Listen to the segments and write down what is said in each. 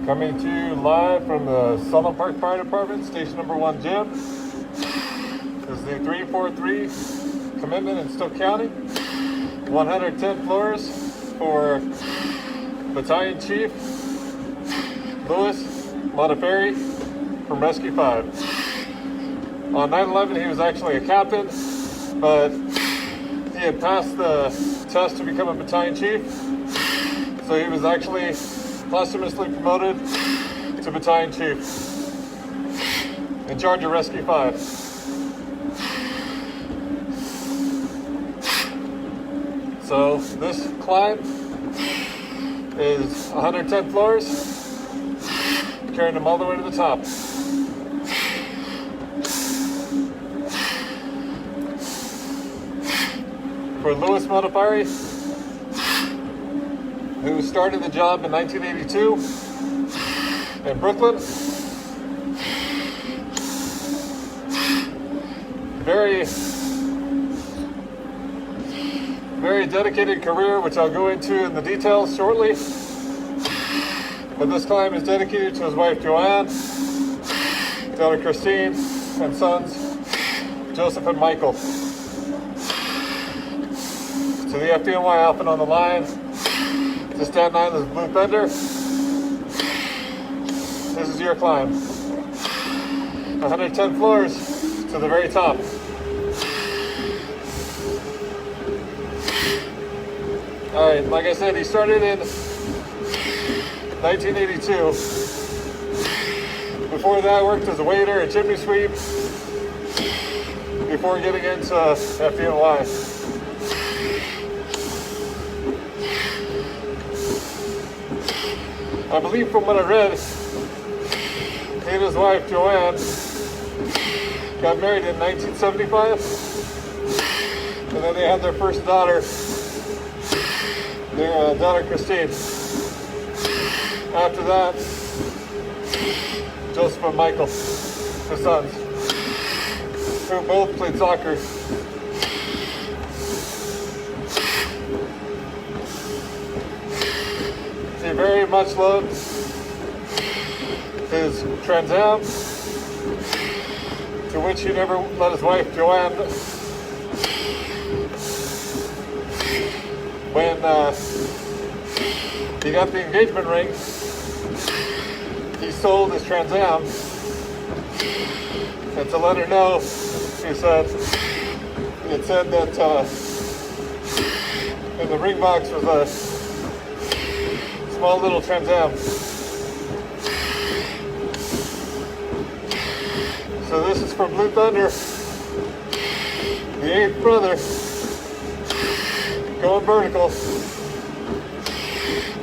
Coming to you live from the Staten Park Fire Department, Station Number 1 Gym. This is the 343 commitment in Staten County. 110 floors for Battalion Chief Louis Modaferri from Rescue 5. On 9/11 he was actually a captain, but he had passed the test to become a battalion chief, so he was actually posthumously promoted to battalion chief in charge of Rescue 5. So this climb is 110 floors, carrying them all the way to the top. For Louis Modafferi, who started the job in 1982 in Brooklyn. Very dedicated career, which I'll go into in the details shortly. But this climb is dedicated to his wife Joanne, daughter Christine, and sons Joseph and Michael. To the FDNY Alpha on the line, to Staten Island's Blue Thunder, this is your climb. 110 floors to the very top. Alright, like I said, he started in 1982. Before that, worked as a waiter, a chimney sweep, before getting into FDNY. I believe from what I read, he and his wife Joanne got married in 1975, and then they had their first daughter, their daughter Christine. After that, Joseph and Michael, the sons, who both played soccer. He very much loved his Trans Am, to which he never let his wife Joanne. When he got the engagement ring, he sold his Trans Am, and to let her know, it said that in the ring box was a small little Trans Am. So this is from Blue Thunder, the 8th brother, going vertical to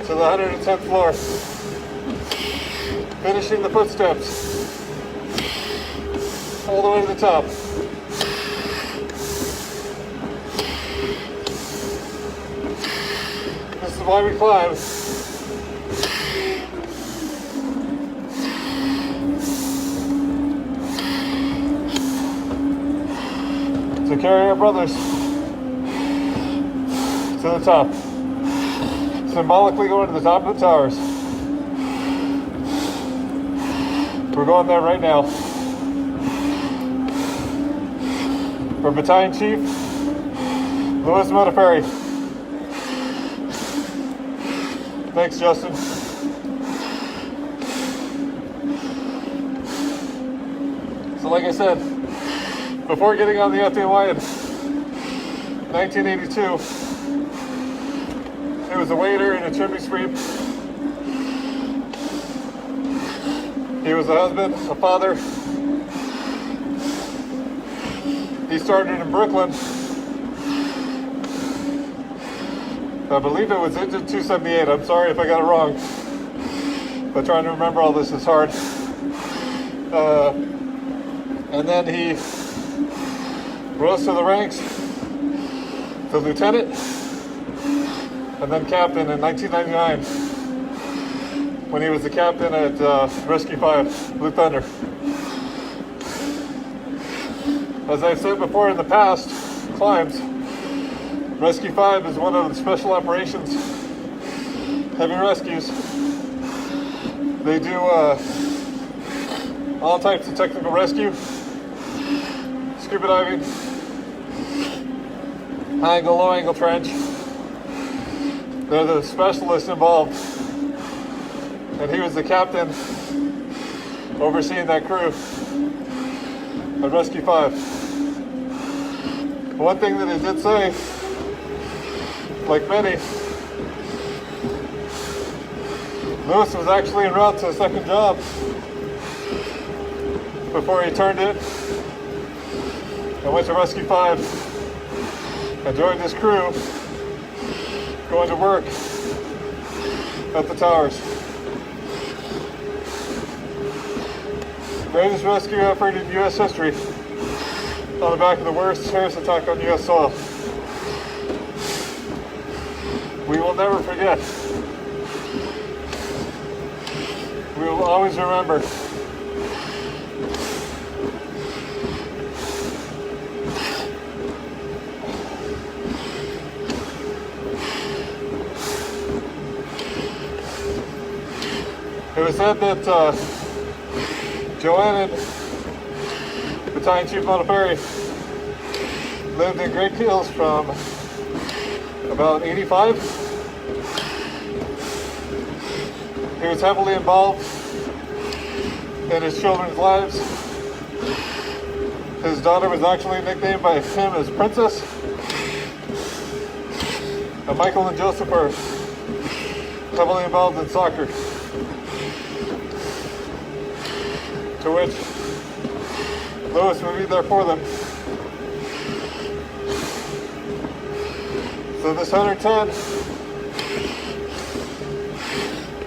the 110th floor, finishing the footsteps all the way to the top. This is why we climb. To carry our brothers to the top, symbolically going to the top of the towers. We're going there right now. For Battalion Chief Louis Modaferri. Thanks, Justin. So like I said, before getting on the FDNY in 1982, he was a waiter and a chimney sweep. He was a husband, a father. He started in Brooklyn. I believe it was engine 278. I'm sorry if I got it wrong, but trying to remember all this is hard. And then he rose to the ranks to lieutenant, and then captain in 1999, when he was the captain at Rescue 5, Blue Thunder. As I've said before in the past climbs, Rescue 5 is one of the special operations heavy rescues They do all types of technical rescue, scuba diving, high angle, low angle trench. They're the specialists involved, and he was the captain overseeing that crew at Rescue 5. One thing that he did say, like many, Lewis was actually en route to a second job before he turned it and went to Rescue 5 and joined his crew going to work at the towers. Greatest rescue effort in U.S. history on the back of the worst terrorist attack on U.S. soil. We will never forget. We will always remember. It was said that Joanne and Battalion Chief Modaferri lived in Great Hills from about 85. He was heavily involved in his children's lives. His daughter was actually nicknamed by him as Princess. And Michael and Joseph are heavily involved in soccer, to which Lewis would be there for them. So this 110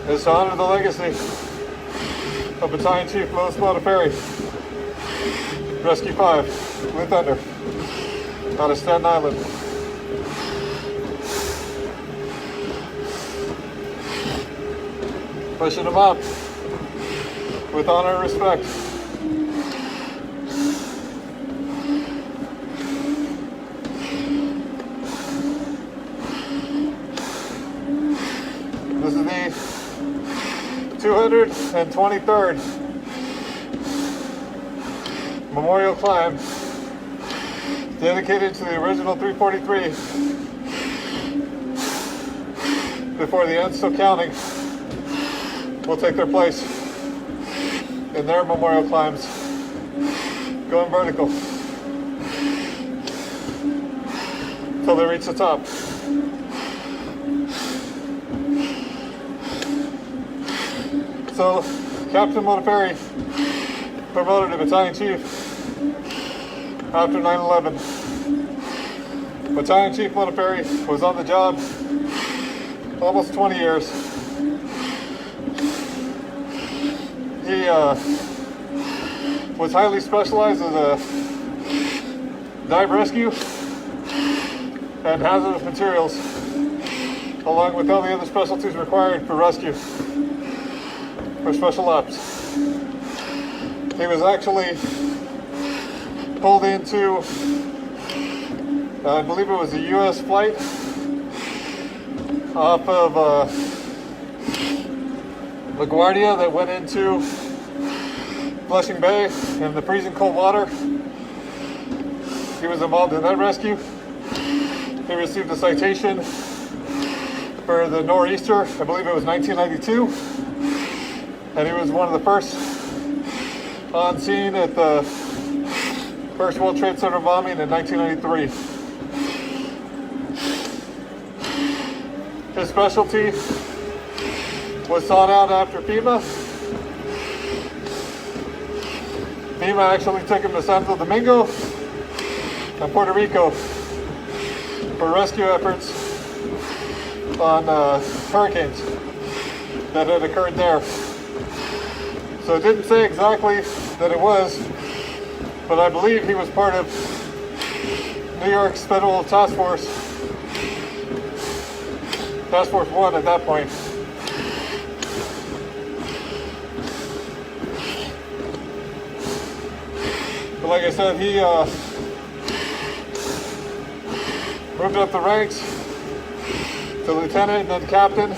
is to honor the legacy of Battalion Chief Lewis Modaferri, Rescue 5, Blue Thunder, out of Staten Island. Pushing them up with honor and respect. This is the 223rd memorial climb dedicated to the original 343 before the end still counting will take their place in their memorial climbs going vertical until they reach the top. So Captain Modaferri promoted to Battalion Chief after 9/11. Battalion Chief Modaferri was on the job almost 20 years. He was highly specialized as a dive rescue and hazardous materials, along with all the other specialties required for rescue, for special ops. He was actually pulled into, I believe it was a U.S. flight off of LaGuardia that went into Flushing Bay in the freezing cold water. He was involved in that rescue. He received a citation for the nor'easter, I believe it was 1992, and he was one of the first on scene at the first World Trade Center bombing in 1993. His specialty was sought out after FEMA. FEMA actually took him to Santo Domingo and Puerto Rico for rescue efforts on hurricanes that had occurred there. So it didn't say exactly that it was, but I believe he was part of New York's Federal Task Force 1 at that point. But like I said, he moved up the ranks to lieutenant and then captain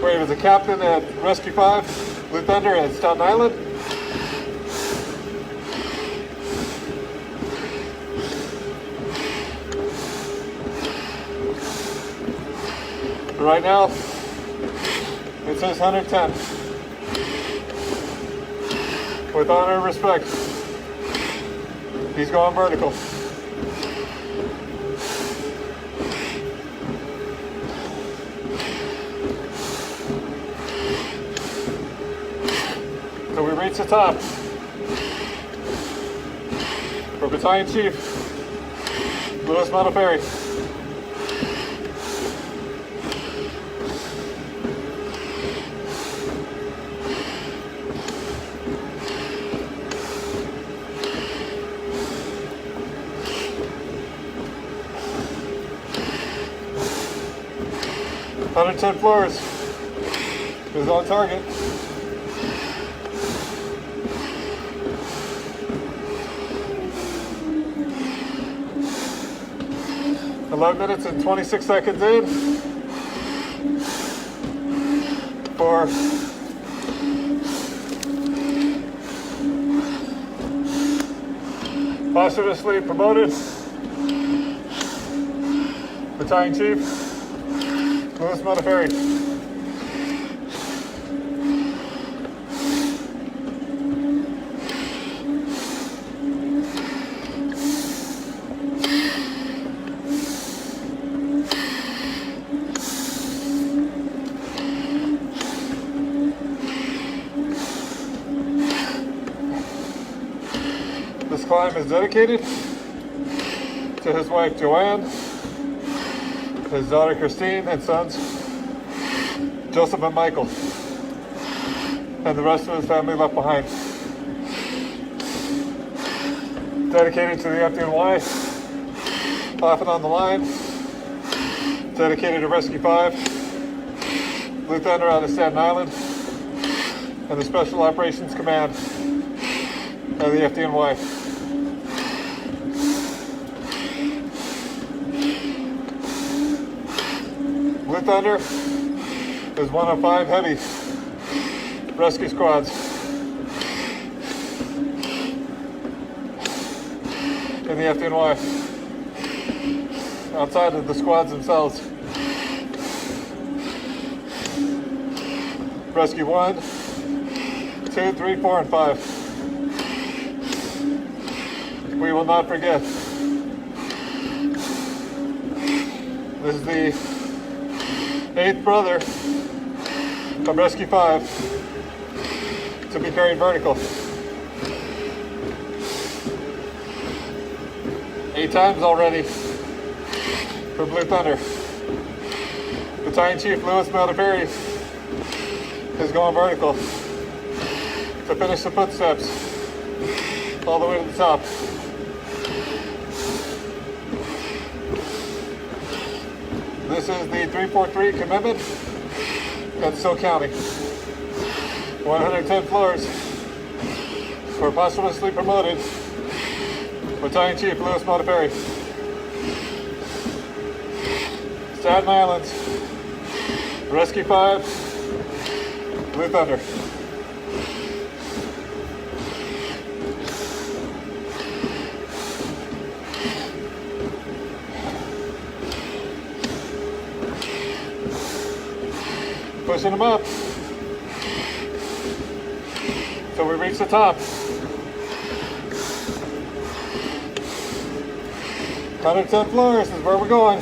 where he was a captain at Rescue 5, Blue Thunder at Staten Island. Right now, it says 110. With honor and respect, he's going vertical. So we reach the top. For Battalion Chief, Modaferri. 110 floors is on target. $11 minutes and 26 seconds in for posthumously promoted Battalion Chief Modaferri. This climb is dedicated to his wife Joanne, his daughter Christine, and sons Joseph and Michael, and the rest of his family left behind. Dedicated to the FDNY, laughing on the line. Dedicated to Rescue 5, Blue Thunder out of Staten Island, and the Special Operations Command of the FDNY. Blue Thunder is one of 5 heavy rescue squads in the FDNY, outside of the squads themselves. Rescue 1, 2, 3, 4, and 5. We will not forget. This is the 8th brother of Rescue 5 to be carried vertical. 8 times already for Blue Thunder. Battalion Chief Modaferri is going vertical to finish the footsteps all the way to the top. This is the 343 commitment at Staten County. 110 floors for posthumously promoted Battalion Chief Modaferri. Staten Island, Rescue 5, Blue Thunder. Pushing them up. So we reach the top. 110 floors is where we're going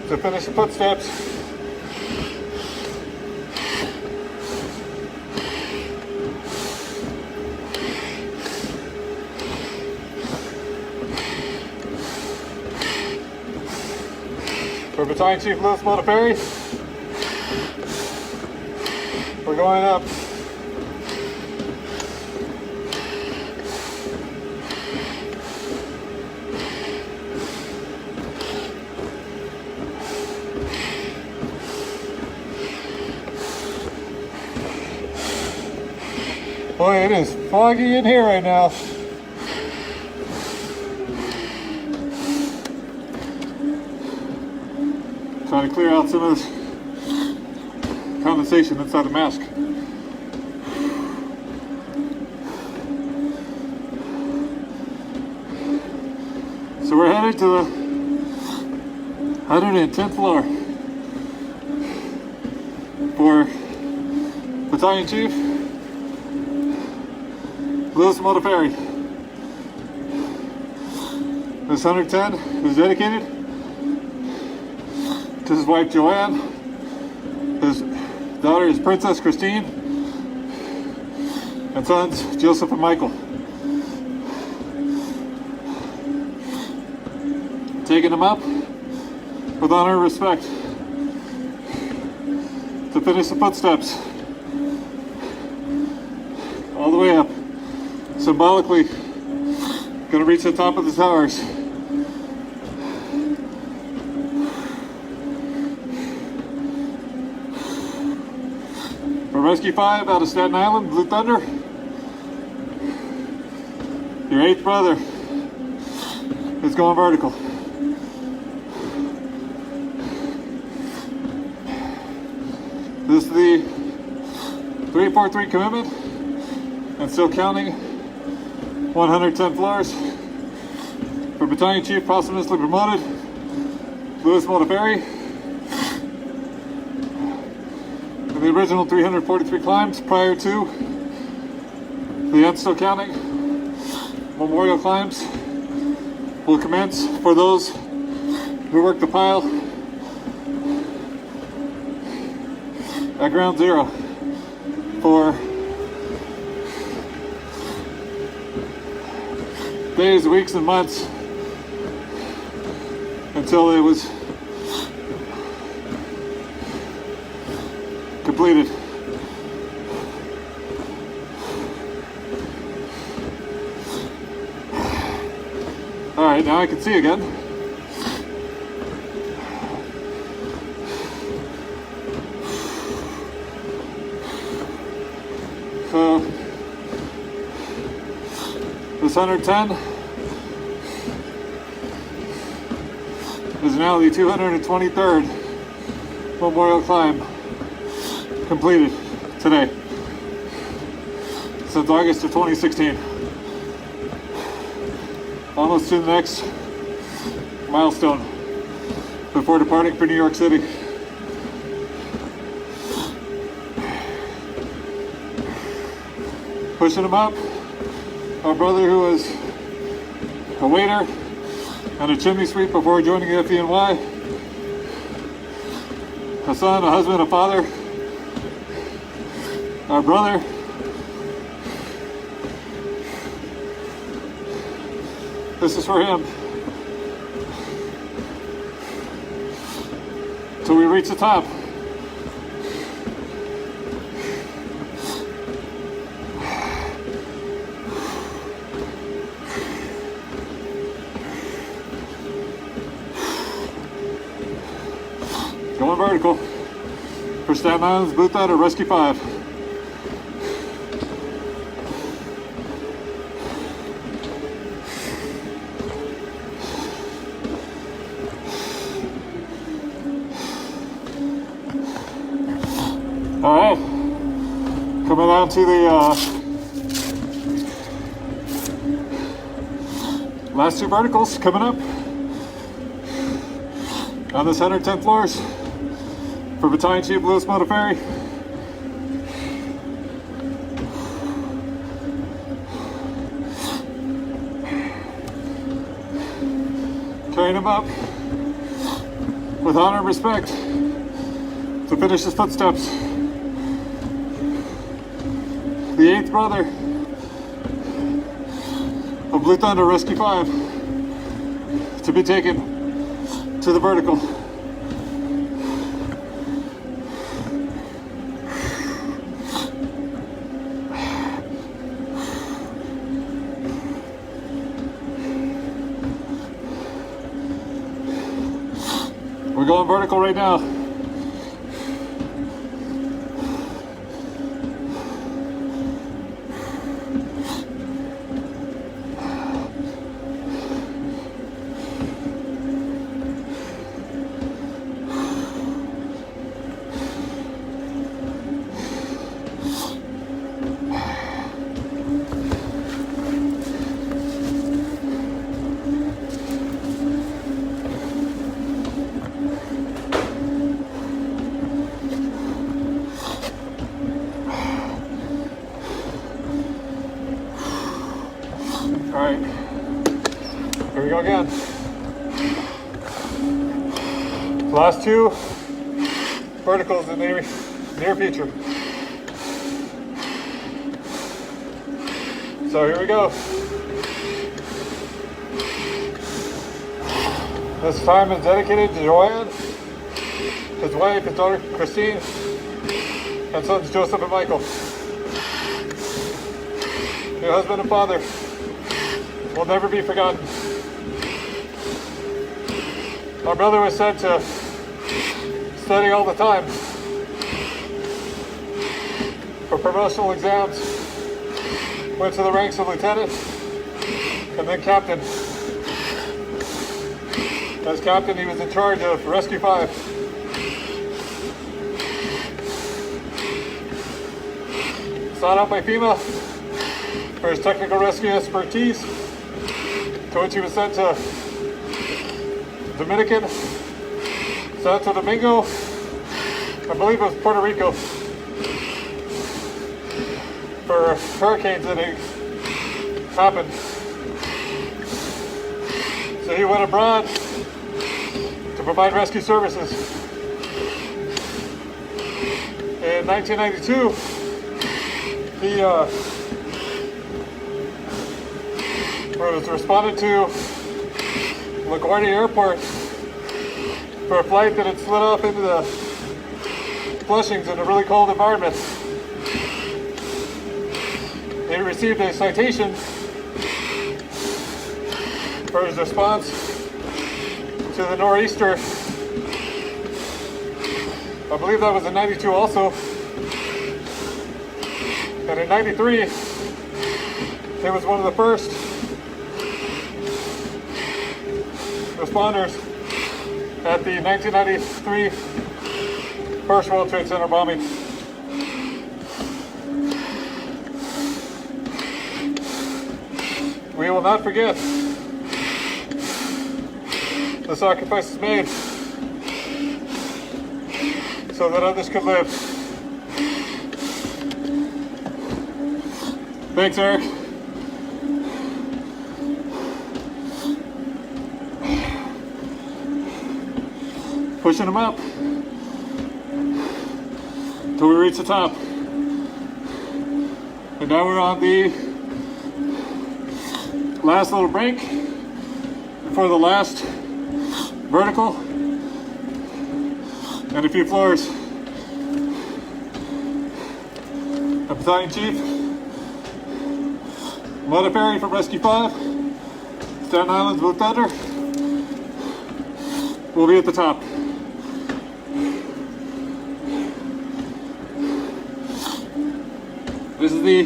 to finish the footsteps. For Battalion Chief Modaferri, we're going up. Boy, it is foggy in here right now. Trying to clear out some of this condensation inside the mask. So we're headed to the 110th floor for Battalion Chief Modaferri. This 110 is dedicated to his wife Joanne, his daughter is Princess Christine, and sons Joseph and Michael. Taking them up with honor and respect to finish the footsteps all the way up, symbolically going to reach the top of the towers. For Rescue 5 out of Staten Island, Blue Thunder, your 8th brother is going vertical. This is the 343 commitment and still counting, 110 floors for Battalion Chief posthumously promoted Modafferi. And the original 343 climbs prior to the end still counting memorial climbs will commence for those who work the pile at ground zero for days, weeks, and months until it was completed. All right, now I can see again. So this 110 is now the 223rd memorial climb completed today since August of 2016. Almost to the next milestone before departing for New York City. Pushing him up, our brother who was a waiter and a chimney sweep before joining the FENY, a son, a husband, a father, our brother, this is for him. Till we reach the top. Going vertical for Staten Island's Blue Thunder Rescue 5. All right, coming down to the last two verticals coming up on this 110 floors for Battalion Chief Modafferi. Carrying him up with honor and respect to finish his footsteps. The 8th brother of Blue Thunder Rescue 5 to be taken to the vertical. We're going vertical right now. again. Last two verticals in the near future. So here we go. This time is dedicated to Joanne, his wife, his daughter Christine, and sons Joseph and Michael. Your husband and father will never be forgotten. Our brother was sent to study all the time for promotional exams, went to the ranks of lieutenant and then captain. As captain, he was in charge of Rescue 5. Sought out by FEMA for his technical rescue expertise, to which he was sent to Dominican, Santo Domingo, I believe it was Puerto Rico, for hurricanes that happened. So he went abroad to provide rescue services. In 1992, he was responded to LaGuardia Airport for a flight that had slid off into the Flushings in a really cold environment. He received a citation for his response to the nor'easter. I believe that was in 92 also. And in 93, he was one of the first responders at the 1993 First World Trade Center bombing. We will not forget the sacrifices made so that others could live. Thanks, Eric. Pushing them up till we reach the top. And now we're on the last little break before the last vertical and a few floors. A Battalion Chief Modaferri from Rescue 5, Staten Island's Blue Thunder, will be at the top. This is the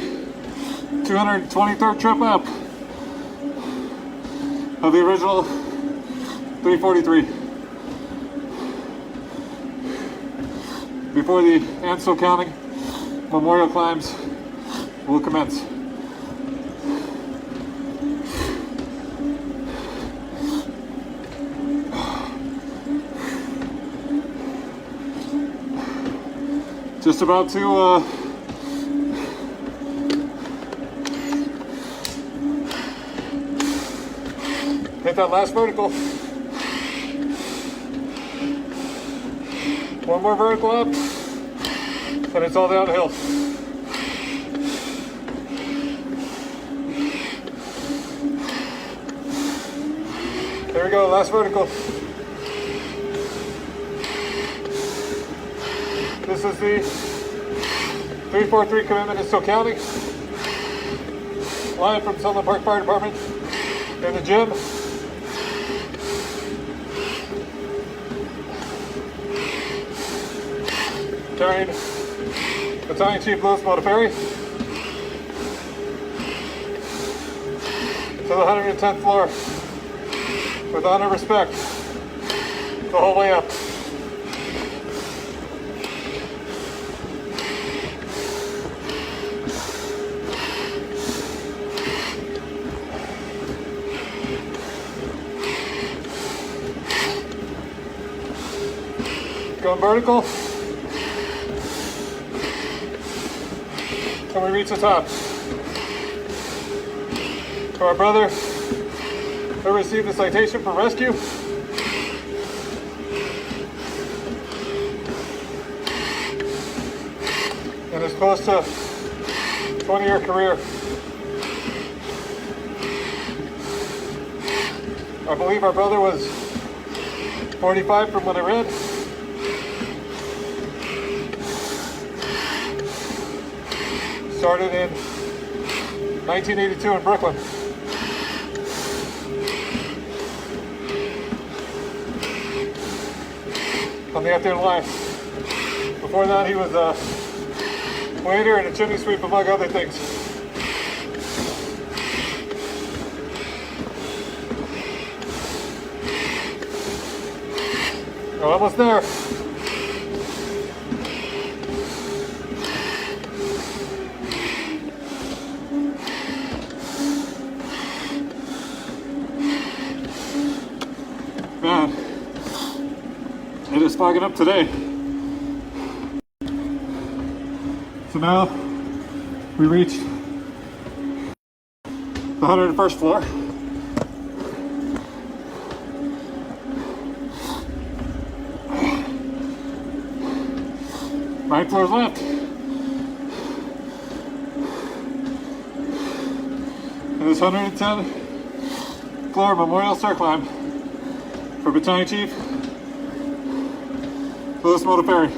223rd trip up of the original 343. Before the Ansel County memorial climbs will commence. Just about to hit that last vertical. One more vertical up, and it's all downhill. There we go, last vertical. This is the 343 commitment in Staten County. Live from Sutherland Park Fire Department in the gym. Carrying Battalion Chief Louis Modaferri to the 110th floor with honor and respect the whole way up. Going vertical. Till we reach the top. For our brother, who received a citation for rescue. And is close to 20-year career. I believe our brother was 45 from what I read. Started in 1982 in Brooklyn. On the FDNY. Before that, he was a waiter and a chimney sweep, among other things. We're almost there. Man, it is fogging up today. So now we reached the 101st floor. Nine floors left. And this 110 floor memorial stair climb for Battalion Chief Modaferri.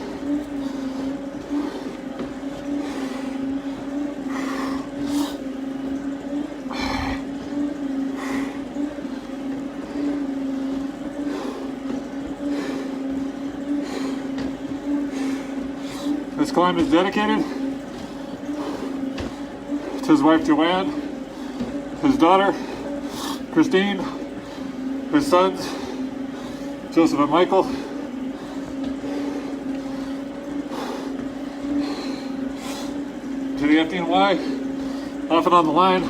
This climb is dedicated to his wife Joanne, his daughter Christine, his sons Joseph and Michael, to the FDNY, off and on the line,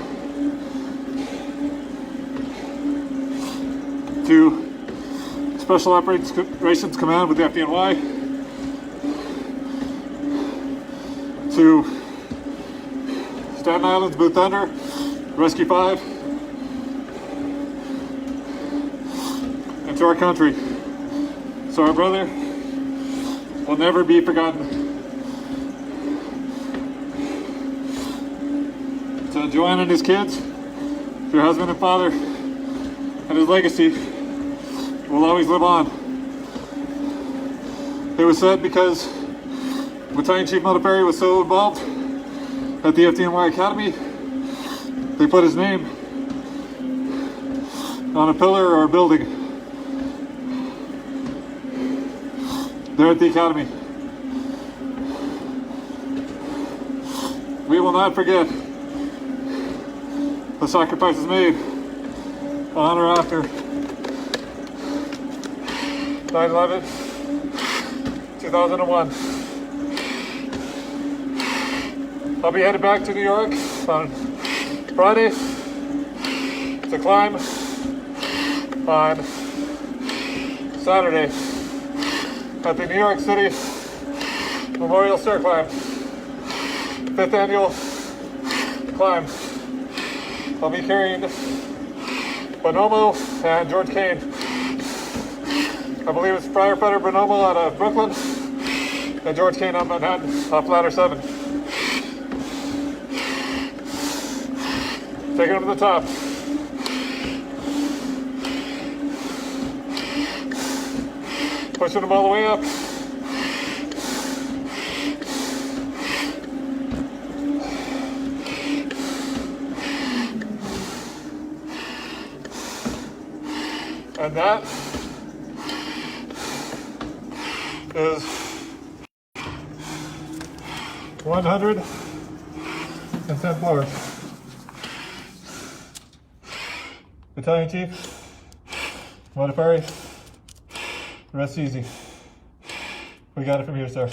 to Special Operations Command with the FDNY, to Staten Island's Blue Thunder, Rescue 5, and to our country. So our brother will never be forgotten. To Joanne and his kids, to your husband and father, and his legacy will always live on. It was said because Battalion Chief Modaferri was so involved at the FDNY Academy, they put his name on a pillar or a building there at the Academy. We will not forget the sacrifices made on or after 9/11/2001. I'll be headed back to New York on Friday to climb on Saturday at the New York City Memorial Stair Climb, 5th annual climb. I'll be carrying Bonomo and George Kane. I believe it's firefighter Bonomo out of Brooklyn and George Kane on Manhattan off ladder 7. Taking them to the top. Pushing them all the way up. And that is 110 floors. Battalion Chief Modaferri, rest easy. We got it from here, sir.